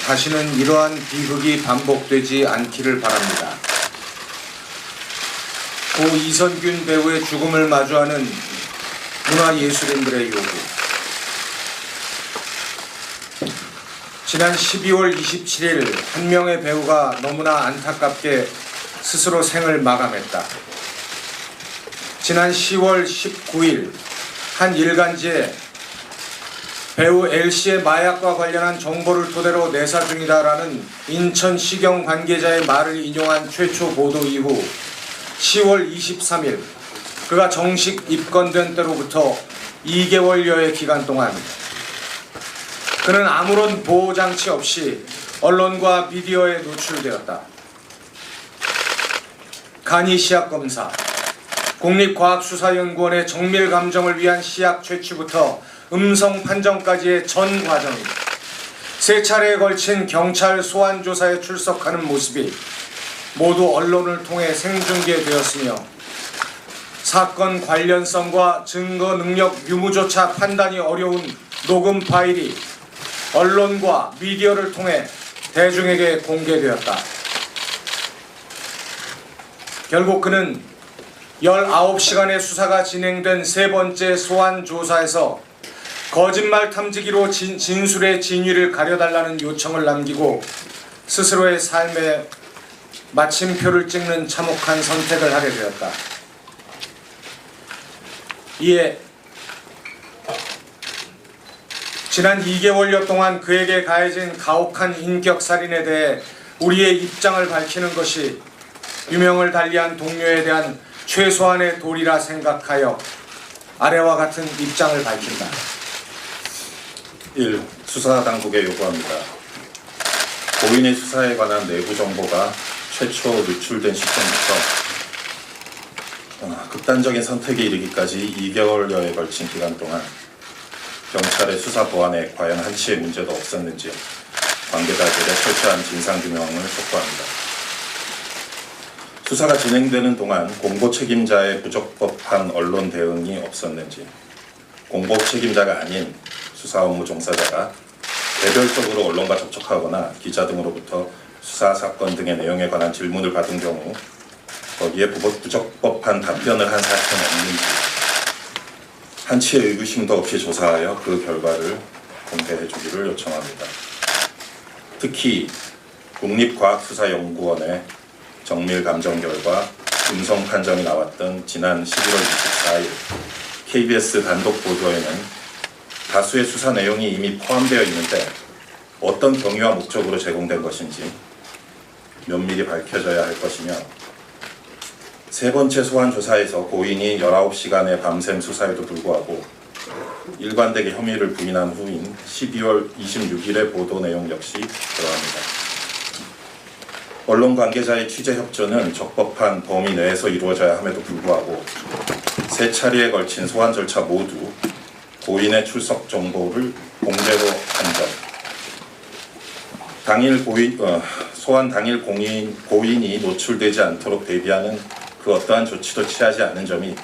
다시는 이러한 비극이 반복되지 않기를 바랍니다. 고 이선균 배우의 죽음을 마주하는 문화예술인들의 요구. 지난 12월 27일 한 명의 배우가 너무나 안타깝게 스스로 생을 마감했다. 지난 10월 19일 한 일간지에 배우 L씨의 마약과 관련한 정보를 토대로 내사 중이다라는 인천시경 관계자의 말을 인용한 최초 보도 이후 10월 23일 그가 정식 입건된 때로부터 2개월여의 기간 동안 그는 아무런 보호장치 없이 언론과 미디어에 노출되었다. 간이 시약검사, 국립과학수사연구원의 정밀 감정을 위한 시약 채취부터 음성 판정까지의 전 과정이 3차례에 걸친 경찰 소환 조사에 출석하는 모습이 모두 언론을 통해 생중계되었으며 사건 관련성과 증거 능력 유무조차 판단이 어려운 녹음 파일이 언론과 미디어를 통해 대중에게 공개되었다. 결국 그는 19시간의 수사가 진행된 3번째 소환 조사에서 거짓말 탐지기로 진술의 진위를 가려달라는 요청을 남기고 스스로의 삶에 마침표를 찍는 참혹한 선택을 하게 되었다. 이에 지난 2개월여 동안 그에게 가해진 가혹한 인격살인에 대해 우리의 입장을 밝히는 것이 유명을 달리한 동료에 대한 최소한의 도리라 생각하여 아래와 같은 입장을 밝힌다. 1. 수사당국에 요구합니다. 고인의 수사에 관한 내부 정보가 최초 노출된 시점부터 극단적인 선택에 이르기까지 2개월여에 걸친 기간 동안 경찰의 수사 보안에 과연 한치의 문제도 없었는지 관계자들의 철저한 진상규명을 촉구합니다. 수사가 진행되는 동안 공보 책임자의 부적법한 언론 대응이 없었는지, 공보 책임자가 아닌 수사 업무 종사자가 개별적으로 언론과 접촉하거나 기자 등으로부터 수사 사건 등의 내용에 관한 질문을 받은 경우 거기에 부적법한 답변을 한 사실은 없는지 한치의 의구심도 없이 조사하여 그 결과를 공개해 주기를 요청합니다. 특히 국립과학수사연구원의 정밀 감정 결과 음성 판정이 나왔던 지난 11월 24일 KBS 단독 보도에는 다수의 수사 내용이 이미 포함되어 있는데 어떤 경위와 목적으로 제공된 것인지 면밀히 밝혀져야 할 것이며 3번째 소환 조사에서 고인이 19시간의 밤샘 수사에도 불구하고 일관되게 혐의를 부인한 후인 12월 26일의 보도 내용 역시 그러합니다. 언론 관계자의 취재 협조는 적법한 범위 내에서 이루어져야 함에도 불구하고 3차례에 걸친 소환 절차 모두 고인의 출석 정보를 공개로 한 점, 소환 당일 고인이 노출되지 않도록 대비하는 그 어떠한 조치도 취하지 않은 점이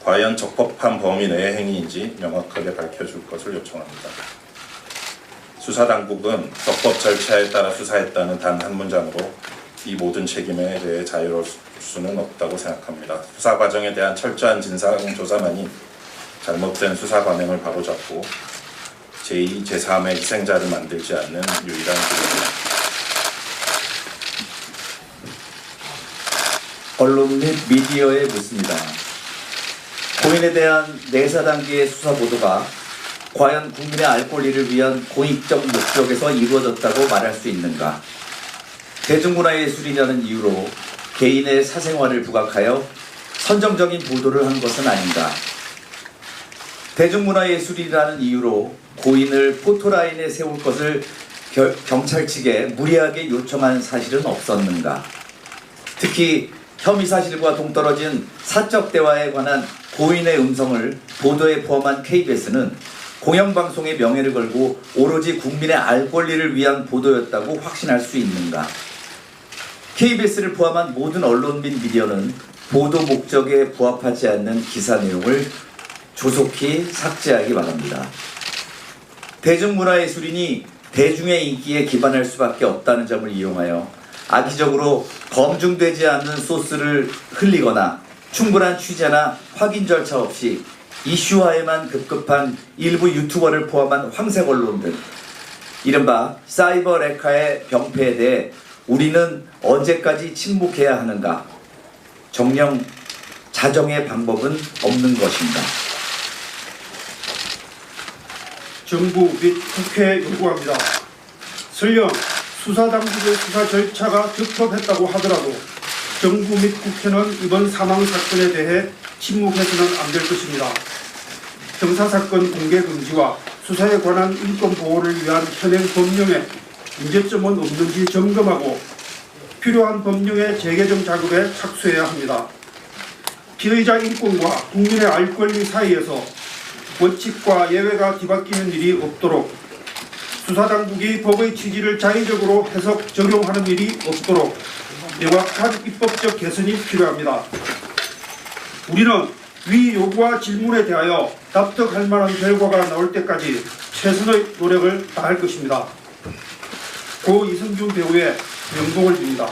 과연 적법한 범위 내의 행위인지 명확하게 밝혀줄 것을 요청합니다. 수사당국은 적법 절차에 따라 수사했다는 단 한 문장으로 이 모든 책임에 대해 자유로울 수는 없다고 생각합니다. 수사 과정에 대한 철저한 진상조사만이 잘못된 수사 관행을 바로잡고 제2, 제3의 희생자를 만들지 않는 유일한 길입니다. 언론 및 미디어에 묻습니다. 고인에 대한 내사 단계의 수사 보도가 과연 국민의 알 권리를 위한 공익적 목적에서 이루어졌다고 말할 수 있는가? 대중문화예술이라는 이유로 개인의 사생활을 부각하여 선정적인 보도를 한 것은 아닌가? 대중문화예술이라는 이유로 고인을 포토라인에 세울 것을 경찰 측에 무리하게 요청한 사실은 없었는가? 특히 혐의 사실과 동떨어진 사적 대화에 관한 고인의 음성을 보도에 포함한 KBS는 공영방송의 명예를 걸고 오로지 국민의 알 권리를 위한 보도였다고 확신할 수 있는가? KBS를 포함한 모든 언론 및 미디어는 보도 목적에 부합하지 않는 기사 내용을 조속히 삭제하기 바랍니다. 대중문화예술인이 대중의 인기에 기반할 수밖에 없다는 점을 이용하여 악의적으로 검증되지 않는 소스를 흘리거나 충분한 취재나 확인 절차 없이 이슈화에만 급급한 일부 유튜버를 포함한 황색 언론들, 이른바 사이버 레카의 병폐에 대해 우리는 언제까지 침묵해야 하는가? 정녕 자정의 방법은 없는 것인가? 정부 및 국회에 요구합니다. 설령 수사당국의 수사 절차가 적법했다고 하더라도 정부 및 국회는 이번 사망 사건에 대해 침묵해서는 안 될 것입니다. 형사사건 공개 금지와 수사에 관한 인권 보호를 위한 현행 법령에 문제점은 없는지 점검하고 필요한 법령의 재개정 작업에 착수해야 합니다. 피의자 인권과 국민의 알 권리 사이에서 원칙과 예외가 뒤바뀌는 일이 없도록, 수사당국이 법의 취지를 자의적으로 해석, 적용하는 일이 없도록 명확한 입법적 개선이 필요합니다. 우리는 위 요구와 질문에 대하여 납득할 만한 결과가 나올 때까지 최선의 노력을 다할 것입니다. 고 이성균 배우의 명복을 빕니다.